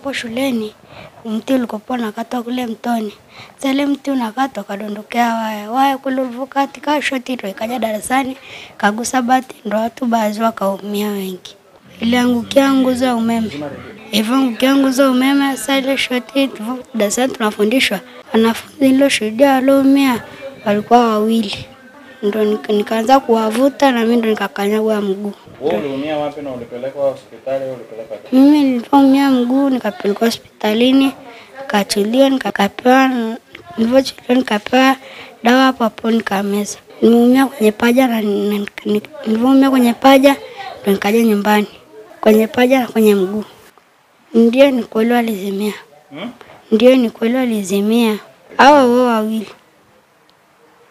hapo shuleni mti ulikopo nakata kule mtoni. Zile mti unakata kadondokea waya kule ulivokati shoti ndio ikaja darasani kagusa bati ndio watu baadhi wakaumia wengi. Iliangukia nguzo ya umeme. Hivyo angukia nguzo ya umeme sasa ile shoti darasani tunafundishwa. Wanafunzi ndio shuhudia walioumia walikuwa wawili. Ndio nikaanza kuwavuta na mimi ndio nikakanyagwa mguu. Wewe uliumia wapi na ulipelekwa hospitali au ulipelekwa wapi? Mimi niliumia mguu nikapelekwa hospitalini, nikatuliwa nikapewa nikapewa dawa hapo nikameza. Nimeumia kwenye paja na niliumia kwenye paja ndio nikaja nyumbani. Kwenye paja na kwenye mguu. Ndio ni kweli alizimia. Ndio ni kweli alizimia. Hao wawili.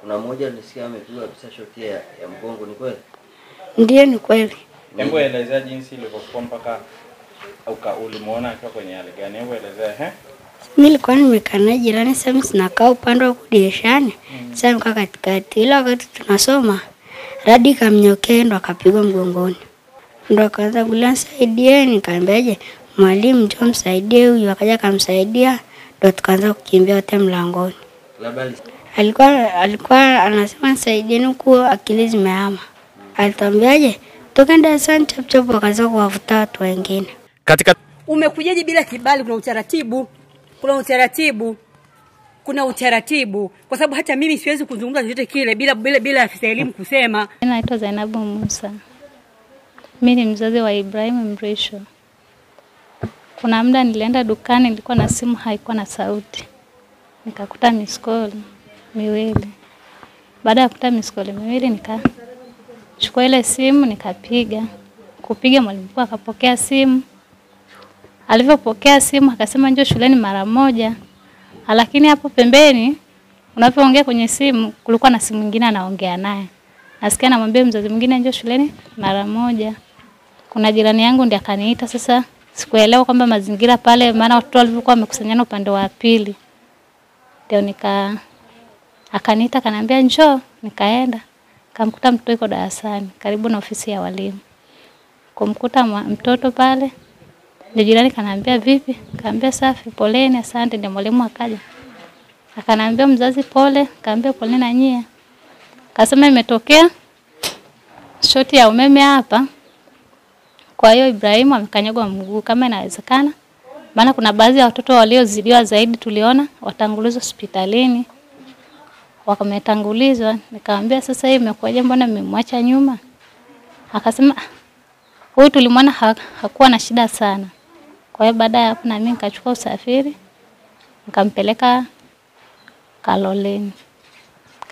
Kuna mmoja nilisikia amepigwa kabisa shoti ya mgongo, ni kweli? Ndio ni kweli. Hebu elezea jinsi ilivyokuwa mpaka ulimuona akiwa kwenye hali gani? Hebu elezea Mimi nilikuwa nimekaa na jirani sasa sinakaa upande wa dirishani. Sasa nikaa katikati. Ila wakati tunasoma radi kamnyokea ndo akapigwa mgongoni. Ndo akaanza kulia saidieni, nikamwambiaje mwalimu njoo msaidie huyu, akaja kumsaidia ndo tukaanza kukimbia wote mlangoni. Alikuwa anasema nisaidieni huko akili zimehama. Alitwambiaje toka darasani chapchap akaanza kuwavuta watu wengine. Katika umekujaje bila kibali? Kuna utaratibu kwa sababu hata mimi siwezi kuzungumza chochote kile bila afisa elimu kusema. Naitwa Zainabu Musa. Mimi ni mzazi wa Ibrahim Mrisho. Kuna muda nilienda dukani, nilikuwa na simu haikuwa na sauti. Nikakuta miskoli miwili. Baada ya kukuta miskoli miwili nikachukua ile simu nikapiga. Kupiga mwalimu akapokea simu. Alivyopokea simu akasema njoo shuleni mara moja. Lakini hapo pembeni unapoongea kwenye simu kulikuwa na simu nyingine anaongea naye. Nasikia anamwambia mzazi mwingine njoo shuleni mara moja. Kuna jirani yangu ndiye akaniita, sasa sikuelewa kwamba mazingira pale maana watu walivyokuwa wamekusanyana upande wa pili. Ndio akaniita akaniambia njoo, nikaenda. Kamkuta mtoto yuko darasani karibu na ofisi ya walimu. Kumkuta mtoto pale. Ndio jirani kaniambia vipi? Kaambia safi, poleni, asante. Ndio mwalimu akaja. Akaniambia mzazi pole, kaambia poleni na nyie. Kasema imetokea shoti ya umeme hapa. Kwa hiyo Ibrahim amekanyagwa mguu kama inawezekana. Maana kuna baadhi ya watoto waliozidiwa zaidi tuliona watangulizwa hospitalini. Wakametangulizwa, nikamwambia sasa hii imekuwaje, mbona mmemwacha nyuma? Akasema huyu tulimwona hakuwa na shida sana. Kwa hiyo baada ya hapo na mimi nikachukua usafiri nikampeleka Kaloleni.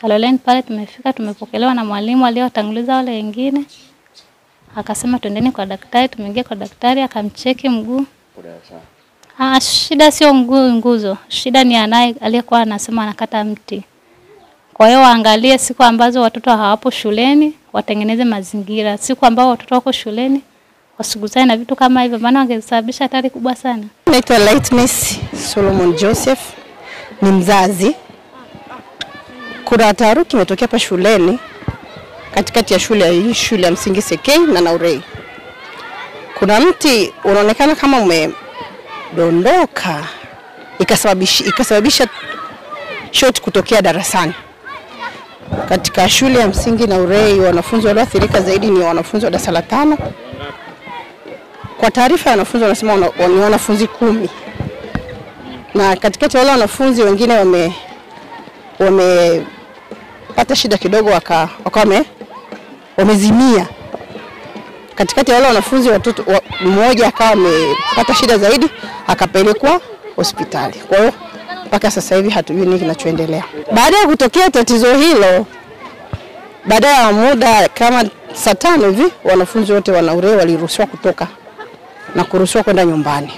Kaloleni pale tumefika, tumepokelewa na mwalimu aliyotanguliza wale wengine. Akasema twendeni kwa daktari, tumeingia kwa daktari akamcheki mguu. Shida sio nguzo. Shida ni aliyekuwa anasema anakata mti. Kwa hiyo waangalie siku ambazo watoto hawapo shuleni, watengeneze mazingira. Siku ambao watoto wako shuleni wasigusane na vitu kama hivyo, maana wangesababisha hatari kubwa sana. Naitwa Lightness Solomon Joseph, ni mzazi. Kuna taharuki imetokea hapa shuleni katikati ya shule ya msingi Sekei na Naurei. Kuna mti unaonekana kama umedondoka ikasababisha shoti kutokea darasani. Katika shule ya msingi Naurei wanafunzi walioathirika zaidi ni wanafunzi wa darasa la 5. Kwa taarifa ya wanafunzi wanasema ni wanafunzi 10. Na katikati wale wanafunzi wengine wamepata shida kidogo wamezimia. Katikati wale wanafunzi mmoja akawa amepata shida zaidi akapelekwa hospitali. Kwa hiyo mpaka sasa hivi hatujui nini kinachoendelea. Baada ya kutokea tatizo hilo, baada ya muda kama saa 5 hivi wanafunzi wote wa Naurei waliruhusiwa kutoka na kuruhusiwa kwenda nyumbani.